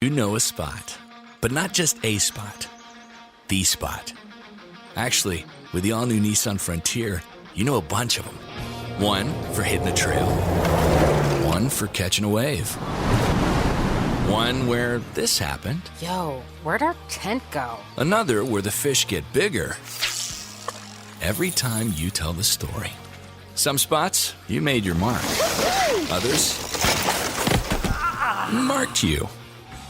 You know a spot, but not just a spot, the spot. Actually, with the all-new Nissan Frontier, you know a bunch of them. One for hitting a trail. One for catching a wave. One where this happened. Yo, where'd our tent go? Another where the fish get bigger every time you tell the story. Some spots, you made your mark. Others marked you.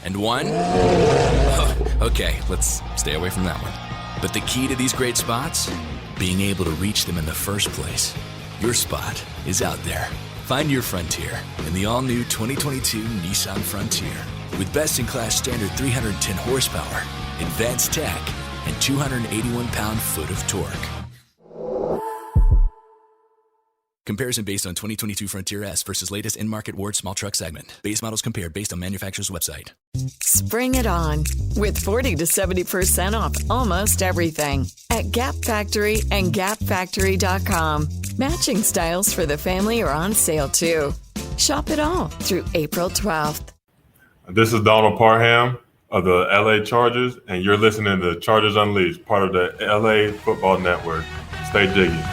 And one? Oh, okay, let's stay away from that one. But the key to these great spots? Being able to reach them in the first place. Your spot is out there. Find your frontier in the all-new 2022 Nissan Frontier. With best-in-class standard 310 horsepower, advanced tech, and 281 pound-foot of torque. Comparison based on 2022 Frontier S versus latest in-market Ward small truck segment. Base models compared based on manufacturer's website. Spring it on with 40 to 70% off almost everything at Gap Factory and GapFactory.com. Matching styles for the family are on sale too. Shop it all through April 12th. This is Donald Parham of the LA Chargers, and you're listening to Chargers Unleashed, part of the LAFB Network. Stay jiggy.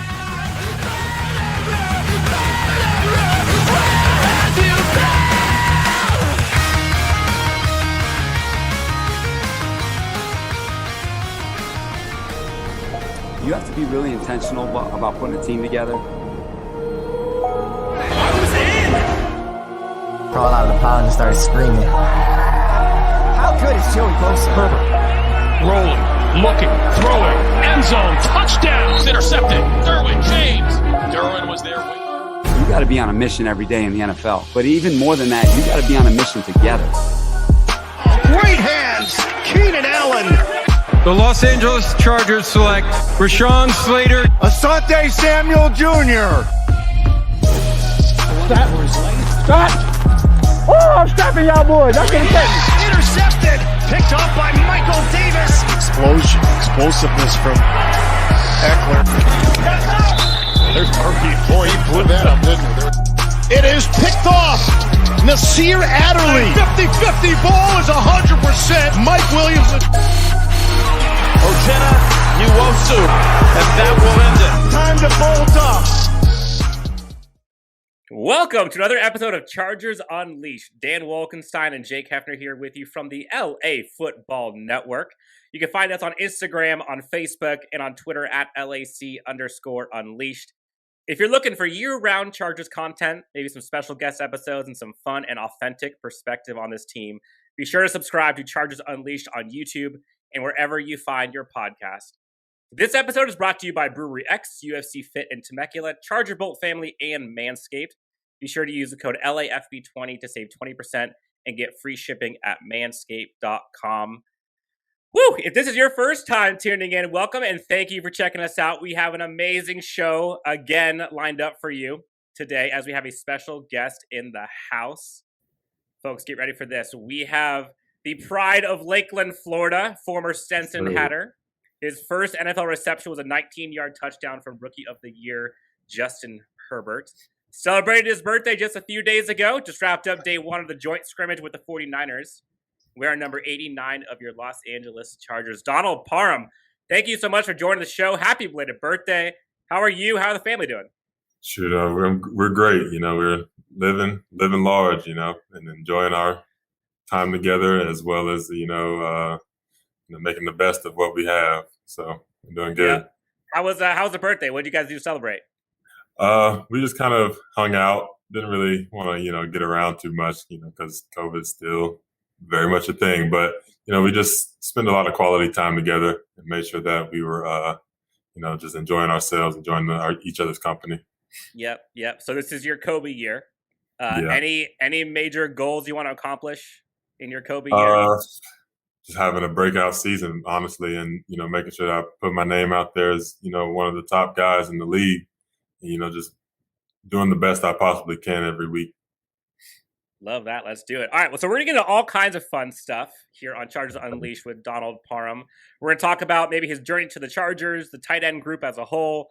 You have to be really intentional about putting a team together. Crawled out of the pond and started screaming. How good is Joey Bosa? Herbert, rolling, looking, throwing, end zone, touchdown, intercepted. Derwin James. Derwin was there. You got to be on a mission every day in the NFL. But even more than that, you got to be on a mission together. Great hands, Keenan Allen. The Los Angeles Chargers select Rashawn Slater. Asante Samuel Jr. Stop! Oh, I'm stopping y'all boys. That's going to catch me. Intercepted. Picked off by Michael Davis. Explosiveness from Eckler. There's Murphy. Boy, he blew that up, didn't he? It is picked off. Nasir Adderley. 50-50 ball is 100%. Mike Williams. Ochena, Nwosu, and that will end it. Time to bolt up. Welcome to another episode of Chargers Unleashed. Dan Wolkenstein and Jake Hefner here with you from the LAFB Network. You can find us on Instagram, on Facebook, and on Twitter at LAC_Unleashed. If you're looking for year-round Chargers content, maybe some special guest episodes and some fun and authentic perspective on this team, be sure to subscribe to Chargers Unleashed on YouTube and wherever you find your podcast. This episode is brought to you by Brewery X, UFC Fit in Temecula, Charger Bolt Family, and Manscaped. Be sure to use the code LAFB20 to save 20% and get free shipping at manscaped.com. Woo! If this is your first time tuning in, welcome and thank you for checking us out. We have an amazing show again lined up for you today as we have a special guest in the house. Folks, get ready for this. We have the pride of Lakeland, Florida, former Stenson Hatter. His first NFL reception was a 19-yard touchdown from Rookie of the Year, Justin Herbert. Celebrated his birthday just a few days ago. Just wrapped up day one of the joint scrimmage with the 49ers. We are number 89 of your Los Angeles Chargers. Donald Parham, thank you so much for joining the show. Happy belated birthday. How are you? How are the family doing? Sure, we're great. We're living large, and enjoying our time together, as well as making the best of what we have. So I'm doing good. Yeah. How was the birthday? What did you guys do to celebrate? We just kind of hung out. Didn't really want to get around too much, because COVID's still very much a thing. But we just spend a lot of quality time together and made sure that we were just enjoying ourselves, enjoying each other's company. Yep. So this is your Kobe year. Any major goals you want to accomplish in your Kobe year? Just having a breakout season, honestly, and making sure that I put my name out there as one of the top guys in the league. And, just doing the best I possibly can every week. Love that. Let's do it. All right. Well, so we're going to get into all kinds of fun stuff here on Chargers Unleashed with Donald Parham. We're going to talk about maybe his journey to the Chargers, the tight end group as a whole,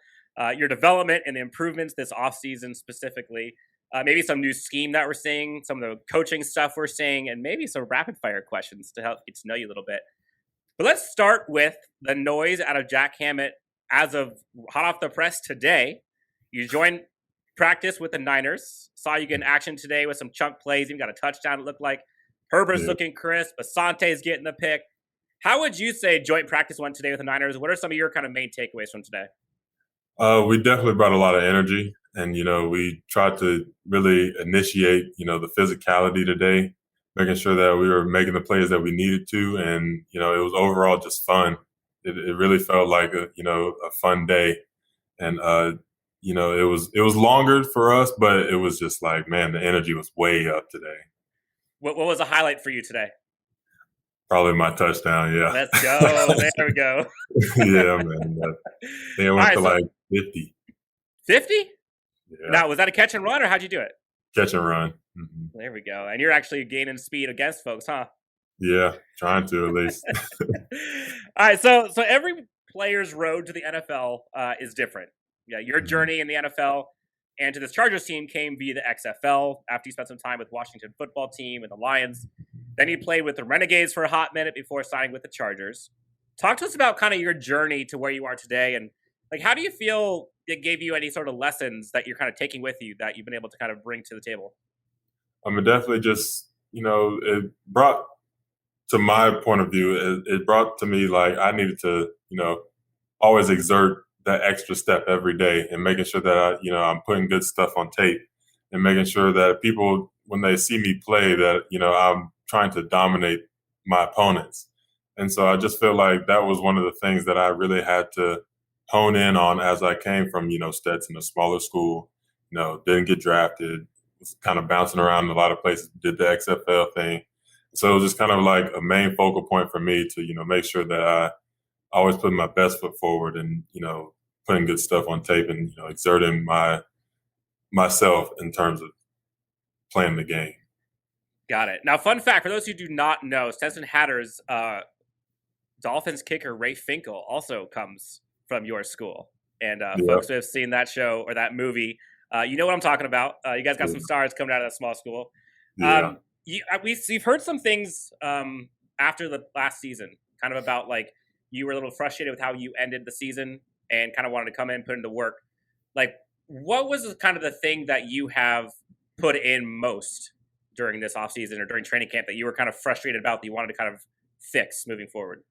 your development and the improvements this offseason specifically. maybe some new scheme that we're seeing, some of the coaching stuff we're seeing, and maybe some rapid fire questions to help get to know you a little bit. But let's start with the noise out of Jack Hammett as of hot off the press today. You joined practice with the Niners. Saw you get in action today with some chunk plays. Even got a touchdown, it looked like. Herbert's looking crisp. Asante's getting the pick. How would you say joint practice went today with the Niners? What are some of your kind of main takeaways from today? We definitely brought a lot of energy. And, we tried to really initiate, the physicality today, making sure that we were making the plays that we needed to. And, it was overall just fun. It really felt like a fun day. And, it was longer for us, but it was just like, man, the energy was way up today. What was a highlight for you today? Probably my touchdown, yeah. Let's go. There we go. Yeah, man. It went to like 50. 50? Yeah. Now, was that a catch and run, or how'd you do it? Catch and run. Mm-hmm. There we go. And you're actually gaining speed against folks, huh? Yeah, trying to at least. All right, so every player's road to the NFL is different. Yeah, your journey in the NFL and to this Chargers team came via the XFL after you spent some time with Washington football team and the Lions. Then you played with the Renegades for a hot minute before signing with the Chargers. Talk to us about kind of your journey to where you are today, and like, how do you feel it gave you any sort of lessons that you're kind of taking with you that you've been able to kind of bring to the table? Definitely just, it brought, to my point of view, it brought to me like I needed to, always exert that extra step every day and making sure that I'm putting good stuff on tape and making sure that people, when they see me play, that, I'm trying to dominate my opponents. And so I just feel like that was one of the things that I really had to hone in on as I came from, Stetson, a smaller school, didn't get drafted, was kind of bouncing around in a lot of places, did the XFL thing. So it was just kind of like a main focal point for me to, make sure that I always put my best foot forward and, putting good stuff on tape and, exerting myself in terms of playing the game. Got it. Now, fun fact, for those who do not know, Stetson Hatter's Dolphins kicker Ray Finkel also comes from your school. And folks who have seen that show or that movie, you know what I'm talking about. You guys got some stars coming out of that small school. Yeah. We've heard some things after the last season, kind of about like you were a little frustrated with how you ended the season and kind of wanted to come in, put into work. Like, what was kind of the thing that you have put in most during this offseason or during training camp that you were kind of frustrated about that you wanted to kind of fix moving forward?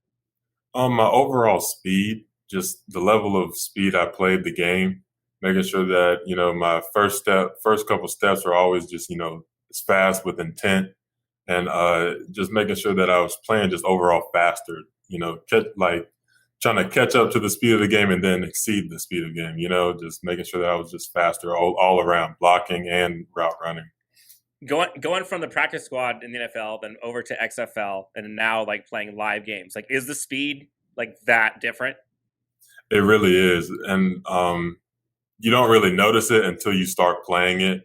My overall speed, just the level of speed I played the game, making sure that, my first couple steps are always just, as fast with intent and just making sure that I was playing just overall faster, trying to catch up to the speed of the game and then exceed the speed of the game, just making sure that I was just faster all around, blocking and route running. Going from the practice squad in the NFL, then over to XFL, and now like playing live games, like is the speed like that different? It really is, and you don't really notice it until you start playing in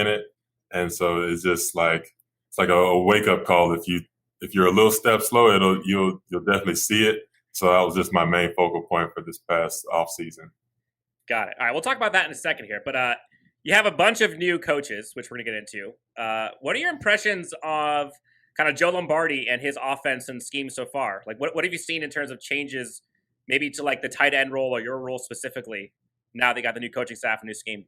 it, and so it's just like it's like a wake up call. If you're a little step slow, you'll definitely see it. So that was just my main focal point for this past off season. Got it. All right, we'll talk about that in a second here, but you have a bunch of new coaches, which we're going to get into. What are your impressions of kind of Joe Lombardi and his offense and scheme so far? Like, what have you seen in terms of changes, maybe to like the tight end role or your role specifically? Now they got the new coaching staff and new scheme.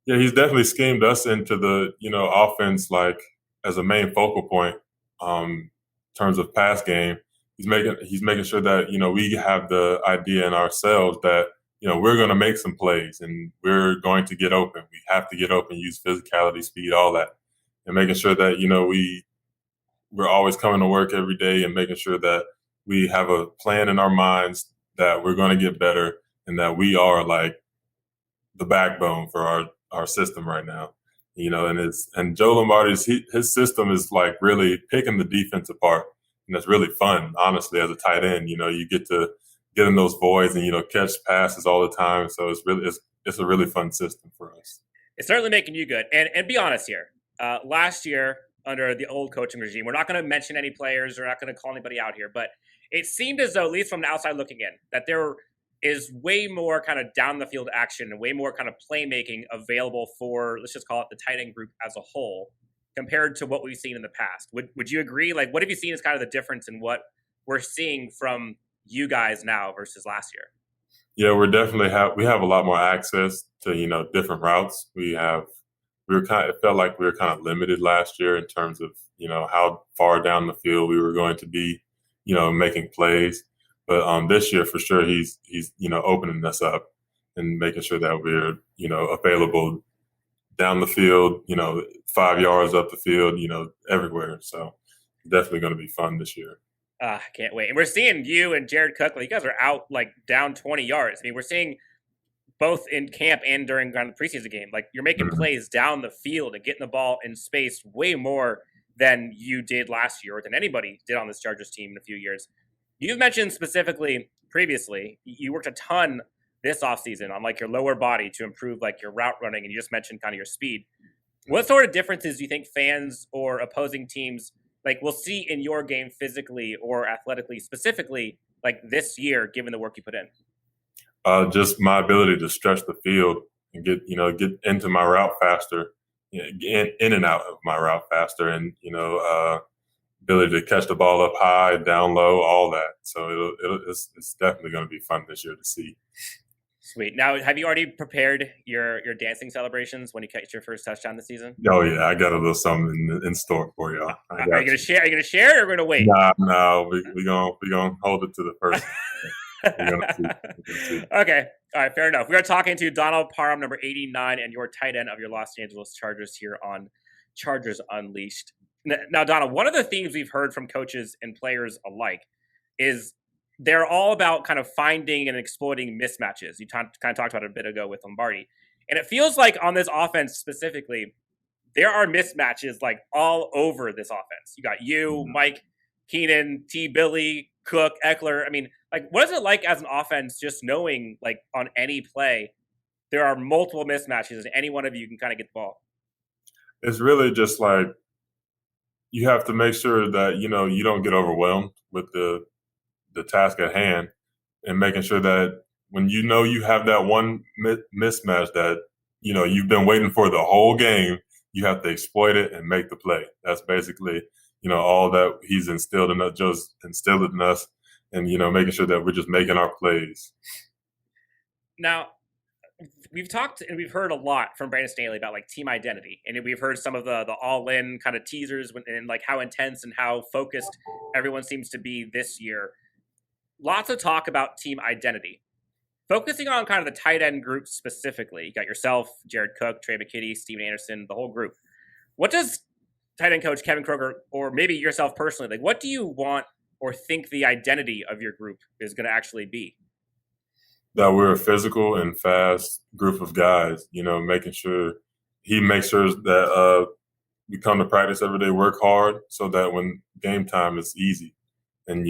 Yeah, he's definitely schemed us into the offense like as a main focal point in terms of pass game. He's making sure that we have the idea in ourselves that we're going to make some plays and we're going to get open. We have to get open, use physicality, speed, all that, and making sure that we're always coming to work every day and making sure that we have a plan in our minds that we're going to get better and that we are like the backbone for our system right now. And Joe Lombardi's his system is like really picking the defense apart. And that's really fun, honestly, as a tight end. You get to get in those voids and, catch passes all the time. So it's a really fun system for us. It's certainly making you good. And be honest here. Last year, under the old coaching regime, we're not going to mention any players. We're not going to call anybody out here. But it seemed as though, at least from the outside looking in, that there is way more kind of down the field action and way more kind of playmaking available for, let's just call it the tight end group as a whole, compared to what we've seen in the past. Would you agree? Like, what have you seen as kind of the difference in what we're seeing from you guys now versus last year? Yeah, we have a lot more access to, different routes. It felt like we were kind of limited last year in terms of, how far down the field we were going to be, making plays. But this year, for sure, he's opening us up and making sure that we're, available down the field, 5 yards up the field, everywhere. So definitely going to be fun this year. I can't wait. And we're seeing you and Jared Cook, you guys are out like down 20 yards. I mean, we're seeing both in camp and during kind of the preseason game, like you're making plays down the field and getting the ball in space way more than you did last year or than anybody did on this Chargers team in a few years. You've mentioned specifically previously, you worked a ton this offseason on like your lower body to improve like your route running, and you just mentioned kind of your speed. What sort of differences do you think fans or opposing teams like will see in your game physically or athletically specifically like this year, given the work you put in? Just my ability to stretch the field and get into my route faster, get in and out of my route faster, and ability to catch the ball up high, down low, all that. So it's definitely going to be fun this year to see. Sweet. Now, have you already prepared your dancing celebrations when you catch your first touchdown this season? Oh yeah, I got a little something in store for y'all. Are you gonna share? Are you gonna share, or are we gonna wait? No, we gonna hold it to the first. We're gonna see. Okay. All right. Fair enough. We are talking to Donald Parham, number 89, and your tight end of your Los Angeles Chargers here on Chargers Unleashed. Now, Donald, one of the themes we've heard from coaches and players alike is they're all about kind of finding and exploiting mismatches. You kind of talked about it a bit ago with Lombardi. And it feels like on this offense specifically, there are mismatches like all over this offense. You got you, Mike, Keenan, T. Billy, Cook, Eckler. I mean, like, what is it like as an offense just knowing, like, on any play, there are multiple mismatches and any one of you can kind of get the ball? It's really just like you have to make sure that, you don't get overwhelmed with the task at hand, and making sure that when you have that one mismatch that, you've been waiting for the whole game, you have to exploit it and make the play. That's basically, all that he's instilled in us, and, making sure that we're just making our plays. Now, we've talked and we've heard a lot from Brandon Staley about like team identity, and we've heard some of the all-in kind of teasers and like how intense and how focused everyone seems to be this year. Lots of talk about team identity. Focusing on kind of the tight end group specifically, you got yourself, Jared Cook, Trey McKitty, Steven Anderson, the whole group. What does tight end coach Kevin Kroger, or maybe yourself personally, like what do you want or think the identity of your group is going to actually be? That we're a physical and fast group of guys, making sure he makes sure that we come to practice every day, work hard, so that when game time is easy. And,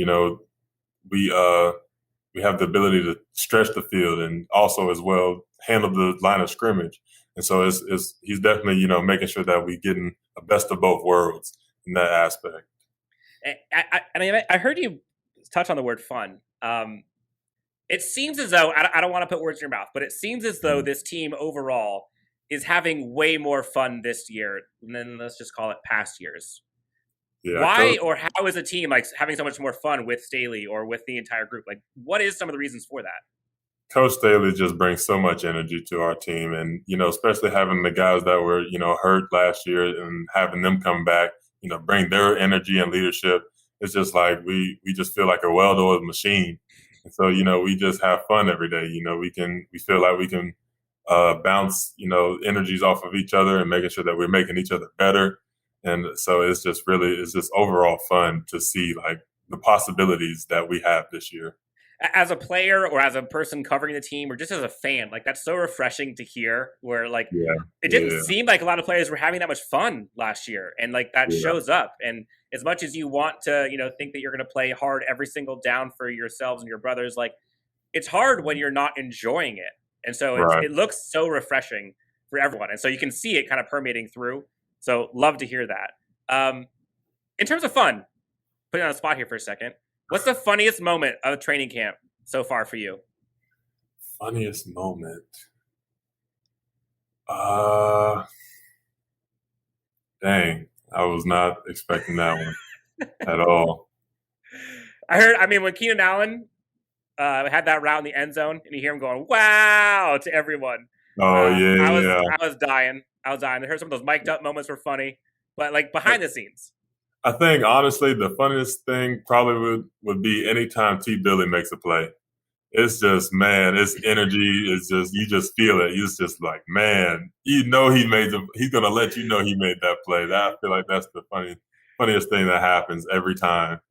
we have the ability to stretch the field and also as well handle the line of scrimmage. And so he's definitely, making sure that we getting a best of both worlds in that aspect. I heard you touch on the word fun. It seems as though, I don't want to put words in your mouth, but it seems as though this team overall is having way more fun this year than, let's just call it, past years. Yeah, why or how is a team like having so much more fun with Staley or with the entire group? Like, what is some of the reasons for that? Coach Staley just brings so much energy to our team, and especially having the guys that were hurt last year and having them come back, bring their energy and leadership. It's just like we just feel like a well-oiled machine, and so we just have fun every day. We feel like we can bounce energies off of each other and making sure that we're making each other better. And so it's just overall fun to see like the possibilities that we have this year. As a player or as a person covering the team or just as a fan, like that's so refreshing to hear where like it didn't seem like a lot of players were having that much fun last year. And like that shows up. And as much as you want to, think that you're going to play hard every single down for yourselves and your brothers, like it's hard when you're not enjoying it. And so it looks so refreshing for everyone. And so you can see it kind of permeating through. So love to hear that. In terms of fun, put you on the spot here for a second. What's the funniest moment of training camp so far for you? Funniest moment. Dang, I was not expecting that one at all. When Keenan Allen had that route in the end zone, and you hear him going, "Wow!" to everyone. Oh, yeah. I was dying. I heard some of those mic'd up moments were funny, but like behind the scenes. I think honestly, the funniest thing probably would be anytime T. Billy makes a play. It's just, man, it's energy. It's just, you just feel it. It's just like, man, you know he's going to let you know he made that play. I feel like that's the funniest thing that happens every time.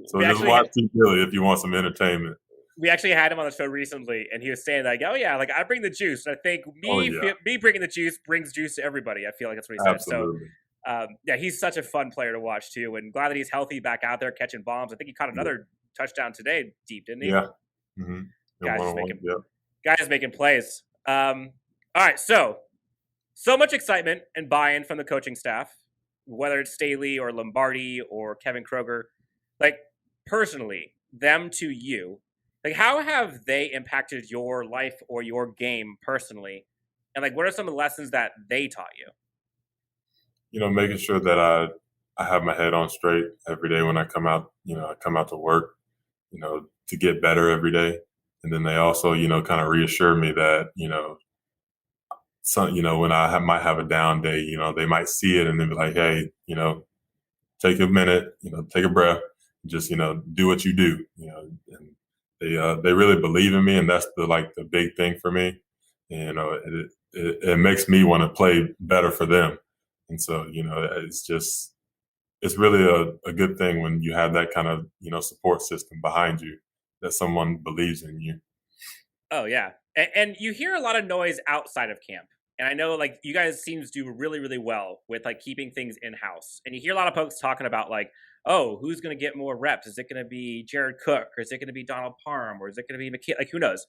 So just watch T. Billy if you want some entertainment. We actually had him on the show recently, and he was saying like, "Oh yeah, like I bring the juice." And I think me bringing the juice brings juice to everybody. I feel like that's what he said. Absolutely. So, he's such a fun player to watch too, and glad that he's healthy, back out there catching bombs. I think he caught another touchdown today, deep, didn't he? Yeah. Mm-hmm. Guys making plays. All right, so much excitement and buy-in from the coaching staff, whether it's Staley or Lombardi or Kevin Kroger. Like personally, them to you. Like, how have they impacted your life or your game personally? And, like, what are some of the lessons that they taught you? You know, making sure that I have my head on straight every day when I come out, I come out to work, to get better every day. And then they also, kind of reassure me that, when I might have a down day, they might see it and then be like, hey, take a minute, take a breath, just, do what you do, and they really believe in me, and that's the big thing for me. And, it makes me want to play better for them. And so, it's really a good thing when you have that kind of, support system behind you, that someone believes in you. Oh yeah. And you hear a lot of noise outside of camp. And I know like you guys seem to do really, really well with like keeping things in-house. And you hear a lot of folks talking about like, oh, who's going to get more reps? Is it going to be Jared Cook, or is it going to be Donald Parham, or is it going to be McKee? Like, who knows?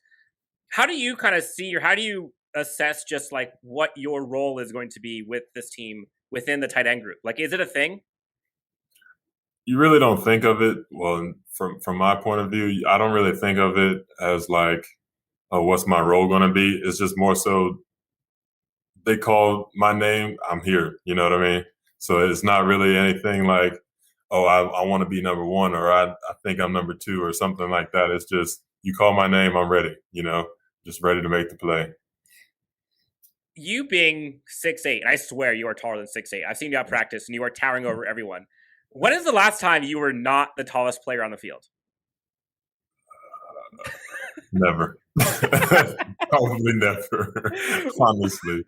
How do you kind of see, or how do you assess just like what your role is going to be with this team within the tight end group? Like, is it a thing? You really don't think of it. Well, from my point of view, I don't really think of it as like, oh, what's my role going to be? It's just more so they call my name, I'm here. You know what I mean? So it's not really anything like, oh, I want to be number one, or I think I'm number two, or something like that. It's just, you call my name, I'm ready, just ready to make the play. You being 6'8", and I swear you are taller than 6'8". I've seen you at practice, and you are towering over everyone. When is the last time you were not the tallest player on the field? Never. Probably never, honestly.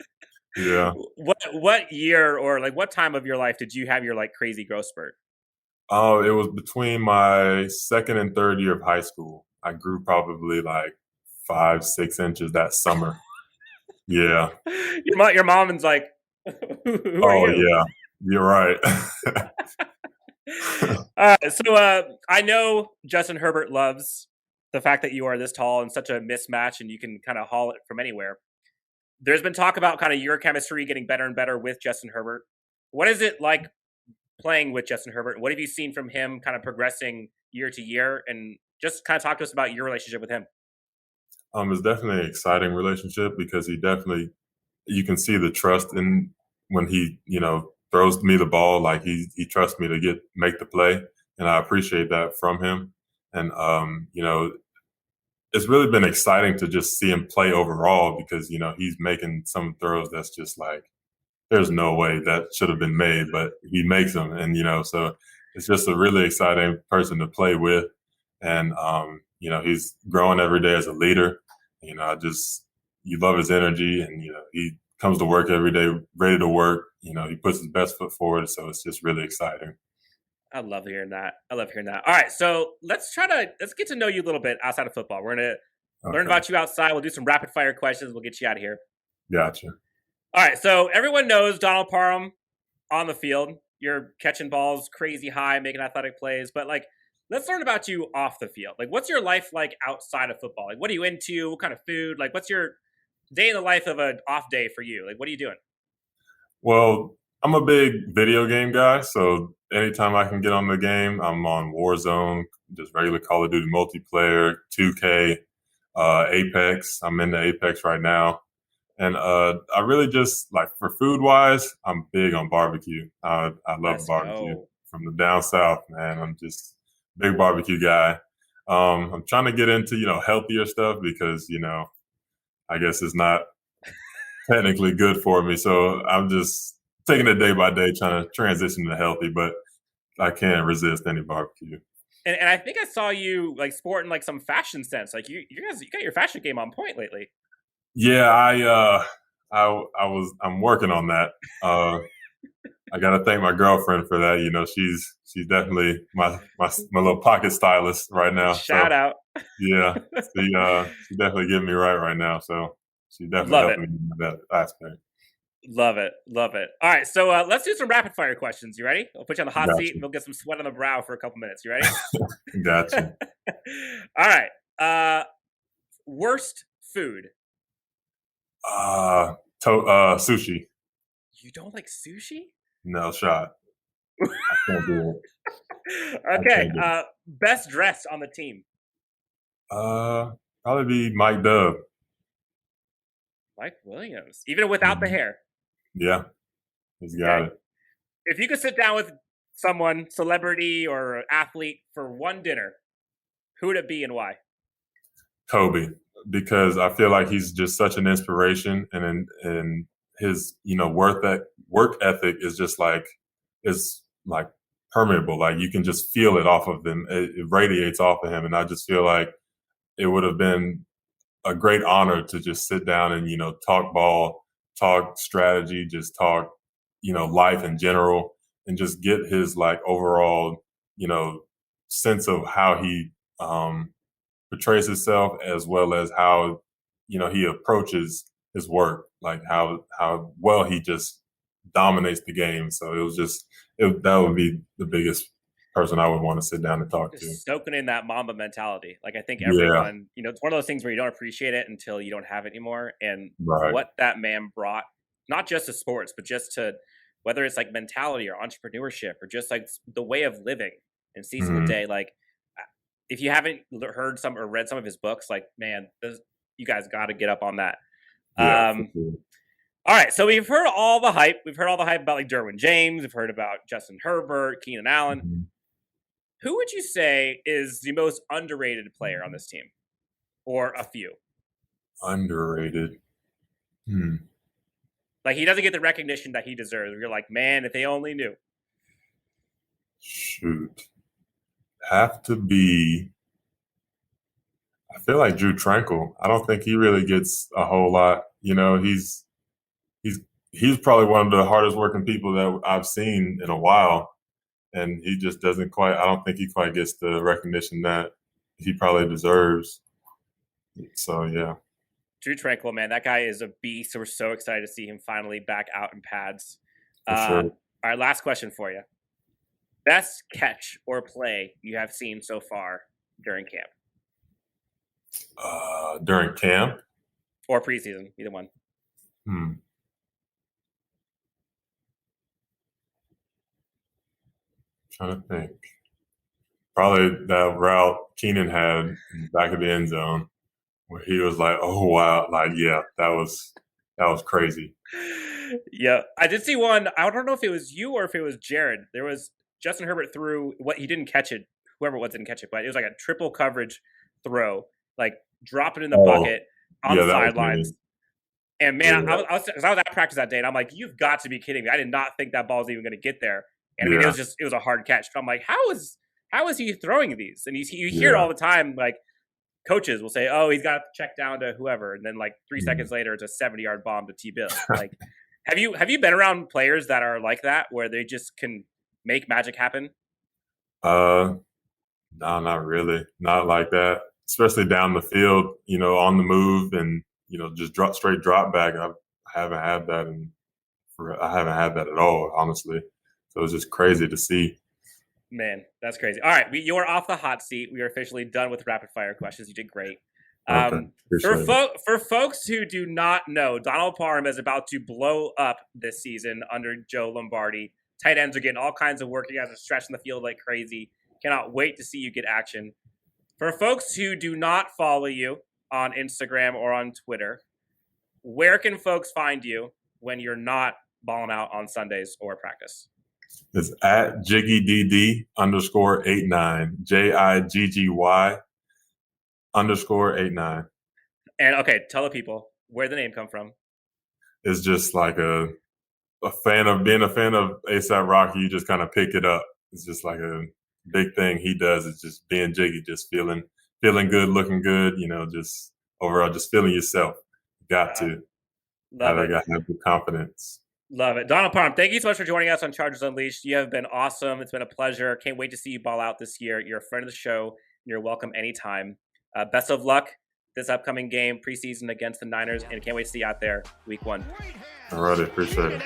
Yeah. What year or like what time of your life did you have your like crazy growth spurt? Oh, it was between my second and third year of high school. I grew probably like 5-6 inches that summer. Yeah. Your mom is like, who are you? Yeah, you're right. So I know Justin Herbert loves the fact that you are this tall and such a mismatch, and you can kind of haul it from anywhere. There's been talk about kind of your chemistry getting better and better with Justin Herbert. What is it like playing with Justin Herbert? What have you seen from him kind of progressing year to year? And just kind of talk to us about your relationship with him. It's definitely an exciting relationship because you can see the trust in when he, throws me the ball, like he trusts me to make the play. And I appreciate that from him. And, it's really been exciting to just see him play overall because, he's making some throws that's just like, there's no way that should have been made, but he makes them. And, so it's just a really exciting person to play with. And, he's growing every day as a leader. You love his energy, and, he comes to work every day ready to work. He puts his best foot forward. So it's just really exciting. I love hearing that. All right. So let's get to know you a little bit outside of football. We're going to learn about you outside. We'll do some rapid fire questions. We'll get you out of here. Gotcha. All right. So everyone knows Donald Parham on the field. You're catching balls crazy high, making athletic plays, but like, let's learn about you off the field. Like, what's your life like outside of football? Like, what are you into? What kind of food? Like, what's your day in the life of an off day for you? Like, what are you doing? Well, I'm a big video game guy, so anytime I can get on the game, I'm on Warzone, just regular Call of Duty multiplayer, 2K. Apex. I'm into Apex right now. And I really just, like, for food-wise, I'm big on barbecue. I love barbecue. From the down south, man. I'm just a big barbecue guy. I'm trying to get into, healthier stuff because, I guess it's not technically good for me. So I'm just taking it day by day, trying to transition to healthy, but I can't resist any barbecue. And I think I saw you like sporting like some fashion sense. Like you got your fashion game on point lately. Yeah, I'm working on that. I got to thank my girlfriend for that. She's definitely my little pocket stylist right now. Shout out. Yeah, she's definitely getting me right now. So she's definitely helping me in that aspect. Love it. All right, so let's do some rapid fire questions. You ready? I'll put you on the hot seat and we'll get some sweat on the brow for a couple minutes. You ready? Gotcha. All right. Worst food? Sushi. You don't like sushi? No shot. I can't do it. Okay. Best dressed on the team? Probably be Mike Dub. Mike Williams, even without the hair. Yeah, he's got it. If you could sit down with someone, celebrity or athlete, for one dinner, who would it be and why? Kobe, because I feel like he's just such an inspiration, and his work ethic is just like permeable. Like you can just feel it off of him. It radiates off of him, and I just feel like it would have been a great honor to just sit down and talk ball, talk strategy, just talk life in general, and just get his overall sense of how he portrays himself, as well as how he approaches his work, like how well he just dominates the game. So that would be the biggest person I would want to sit down and talk to. Soaking in that Mamba mentality. Like I think everyone, it's one of those things where you don't appreciate it until you don't have it anymore. And what that man brought, not just to sports, but just to whether it's like mentality or entrepreneurship or just like the way of living and seizing the day. Like if you haven't heard some or read some of his books, like man, you guys got to get up on that. Yeah, all right, so we've heard all the hype. We've heard all the hype about like Derwin James. We've heard about Justin Herbert, Keenan Allen. Who would you say is the most underrated player on this team? Or a few? Underrated? Like, he doesn't get the recognition that he deserves. You're like, man, if they only knew. Shoot. Have to be... I feel like Drue Tranquill. I don't think he really gets a whole lot. He's probably one of the hardest working people that I've seen in a while. And he just doesn't quite, I don't think he quite gets the recognition that he probably deserves. So, yeah. Drue Tranquill, man, that guy is a beast. We're so excited to see him finally back out in pads. For sure. All right, last question for you. Best catch or play you have seen so far during camp? During camp? Or preseason, either one. Trying to think. Probably that route Keenan had in the back of the end zone where he was like, oh, wow. Like, yeah, that was crazy. Yeah. I did see one. I don't know if it was you or if it was Jared. There was Justin Herbert threw what he didn't catch it. Whoever it was didn't catch it, but it was like a triple coverage throw, like drop it in the bucket on the sidelines. And man, I was at practice that day and I'm like, you've got to be kidding me. I did not think that ball was even going to get there. And I mean, it was a hard catch. But I'm like, how is he throwing these? And you hear it all the time. Like coaches will say, oh, he's got to check down to whoever. And then like 3 seconds later, it's a 70-yard bomb to T-Bill. Like, have you been around players that are like that, where they just can make magic happen? No, not really. Not like that. Especially down the field, on the move and, just straight drop back. I haven't had that at all, honestly. So it was just crazy to see. Man, that's crazy. All right, you're off the hot seat. We are officially done with rapid fire questions. You did great. For folks who do not know, Donald Parham is about to blow up this season under Joe Lombardi. Tight ends are getting all kinds of work. You guys are stretching the field like crazy. Cannot wait to see you get action. For folks who do not follow you, on Instagram or on Twitter. Where can folks find you when you're not balling out on Sundays or practice? It's at JiggyDD_89, JIGGY_89. And okay, tell the people where the name come from. It's just like a fan of A$AP Rocky. You just kind of pick it up. It's just like a big thing he does. It's just being jiggy, just feeling good, looking good. Just overall, just feeling yourself. Got to have the confidence. Love it. Donald Parham, thank you so much for joining us on Chargers Unleashed. You have been awesome. It's been a pleasure. Can't wait to see you ball out this year. You're a friend of the show. You're welcome anytime. Best of luck this upcoming game, preseason against the Niners, and can't wait to see you out there week 1. All right, appreciate it.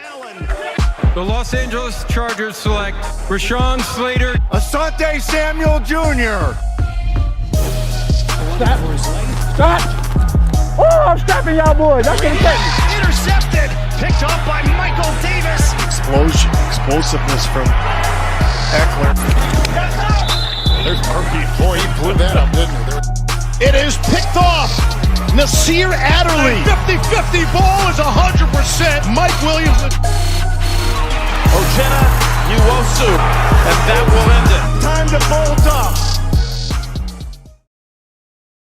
The Los Angeles Chargers select Rashawn Slater, Asante Samuel Jr. Stop! Oh, I'm stopping y'all boys. I can't take it. Intercepted. Picked off by Michael Davis. Explosiveness from Eckler. There's Murphy. Boy, he blew that up, didn't he? It is picked off. Nasir Adderley. 50-50 ball is 100%. Mike Williams. Uchenna Nwosu, and that